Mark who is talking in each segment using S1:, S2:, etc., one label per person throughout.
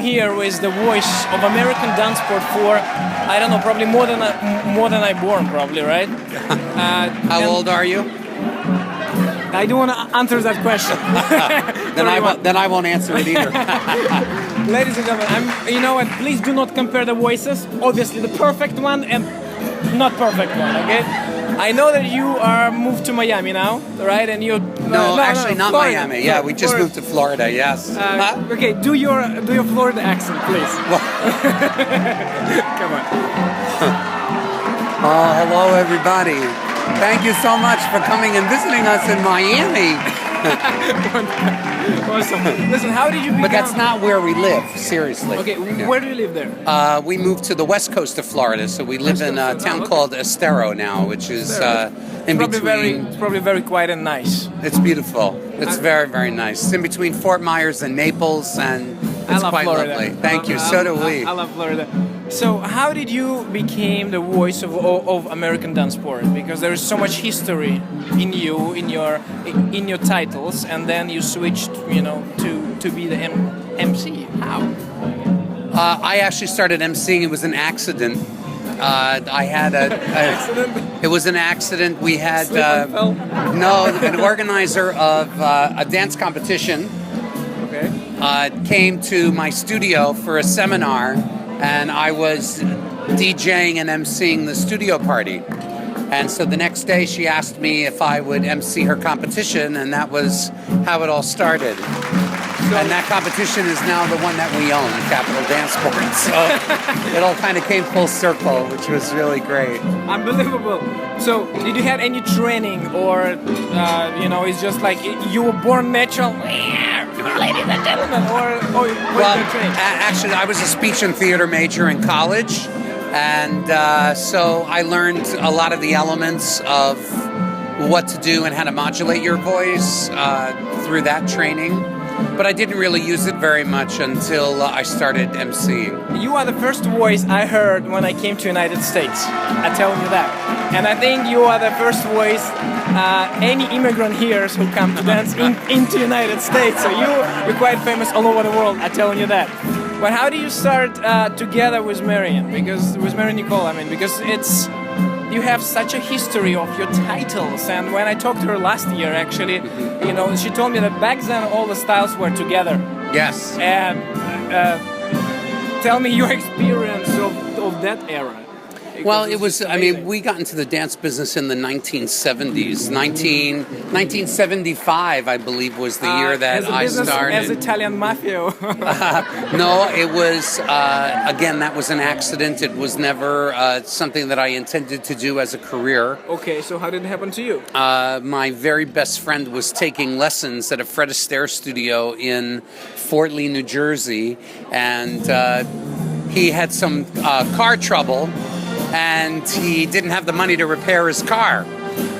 S1: here with the voice of American Dancesport for, I don't know, probably more than I born, probably, right?
S2: How old are you?
S1: I don't want to answer that question.
S2: Then I won't answer it either.
S1: Ladies and gentlemen, you know what? Please do not compare the voices. Obviously, the perfect one and not perfect one. Okay. I know that you are moved to Miami now, right? And you
S2: no, actually not
S1: Florida.
S2: Miami. Yeah, we just moved to Florida. Yes.
S1: Okay, do your Florida accent, please. Come on.
S2: Oh, hello everybody. Thank you so much for coming and visiting us in Miami.
S1: Awesome. Listen, how did you become...
S2: But that's not where we live, seriously.
S1: Okay, where do you live there?
S2: We moved to the west coast of Florida, so we live in a town called Estero now, which is in between...
S1: It's probably very quiet and nice.
S2: It's beautiful. It's very, very nice. It's in between Fort Myers and Naples, and it's quite
S1: Florida.
S2: lovely. Thank you. So do we.
S1: I love Florida. So how did you become the voice of American Dancesport? Because there is so much history in you, in your titles, and then you switched, to be the MC. How?
S2: I actually started MCing. It was an accident. I had
S1: accident?
S2: It was an accident. We had an organizer of a dance competition.
S1: Okay.
S2: Came to my studio for a seminar, and I was DJing and MCing the studio party. And so the next day she asked me if I would MC her competition, and that was how it all started. And that competition is now the one that we own, Capital Dancesport. So it all kind of came full circle, which was really great.
S1: Unbelievable. So did you have any training, or, it's just like you were born natural? Ladies and gentlemen, or
S2: actually, I was a speech and theater major in college, and so I learned a lot of the elements of what to do and how to modulate your voice through that training. But I didn't really use it very much until I started MCing.
S1: You are the first voice I heard when I came to United States. I tell you that. And I think you are the first voice any immigrant hears who come to dance into United States. So you're quite famous all over the world. I tell you that. But how do you start together with Marianne? Because with Marianne Nicole, because you have such a history of your titles, and when I talked to her last year, actually, she told me that back then all the styles were together.
S2: Yes.
S1: And tell me your experience of that era.
S2: Well, it was, we got into the dance business in the 1970s. 1975, I believe, was the year that I started.
S1: As Italian mafia?
S2: No, it was, again, that was an accident. It was never something that I intended to do as a career.
S1: Okay, so how did it happen to you?
S2: My very best friend was taking lessons at a Fred Astaire studio in Fort Lee, New Jersey, and he had some car trouble, and he didn't have the money to repair his car.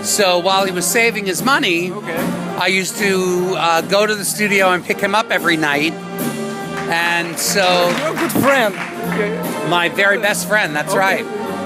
S2: So while he was saving his money, I used to go to the studio and pick him up every night. And so...
S1: You're a good friend.
S2: My very best friend, that's right.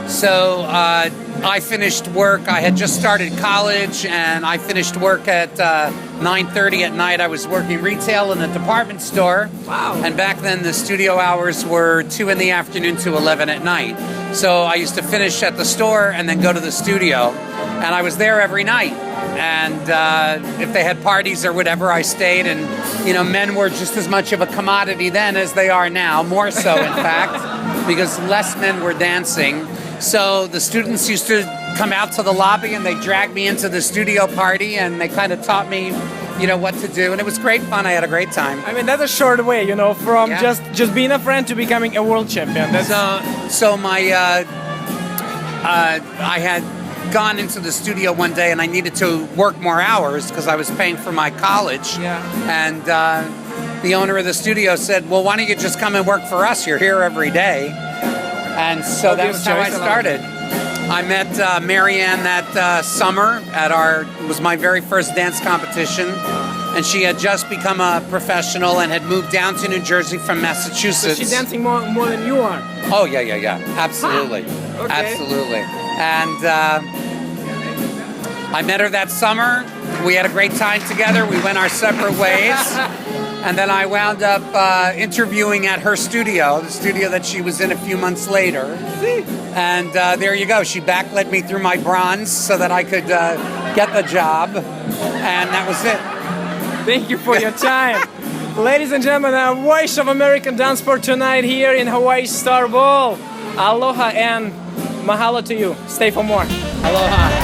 S2: So I finished work. I had just started college, and I finished work at 9:30 at night. I was working retail in a department store.
S1: Wow.
S2: And back then the studio hours were 2 in the afternoon to 11 at night. So I used to finish at the store and then go to the studio. And I was there every night. And if they had parties or whatever, I stayed. And, men were just as much of a commodity then as they are now. More so, in fact, because less men were dancing. So the students used to come out to the lobby and they dragged me into the studio party, and they kind of taught me, what to do. And it was great fun. I had a great time.
S1: That's a short way, from just being a friend to becoming a world champion.
S2: So my, I had gone into the studio one day and I needed to work more hours because I was paying for my college.
S1: Yeah.
S2: And the owner of the studio said, well, why don't you just come and work for us? You're here every day. And so that was how I started. I met Marianne that summer at it was my very first dance competition. And she had just become a professional and had moved down to New Jersey from Massachusetts.
S1: So she's dancing more than you are?
S2: Oh, yeah. Absolutely.
S1: Okay.
S2: Absolutely. And I met her that summer. We had a great time together. We went our separate ways. And then I wound up interviewing at her studio, the studio that she was in a few months later. And there you go. She backlit me through my bronze so that I could get the job. And that was it.
S1: Thank you for your time. Ladies and gentlemen, a voice of American dance sport tonight here in Hawaii Star Bowl. Aloha and mahalo to you. Stay for more.
S2: Aloha.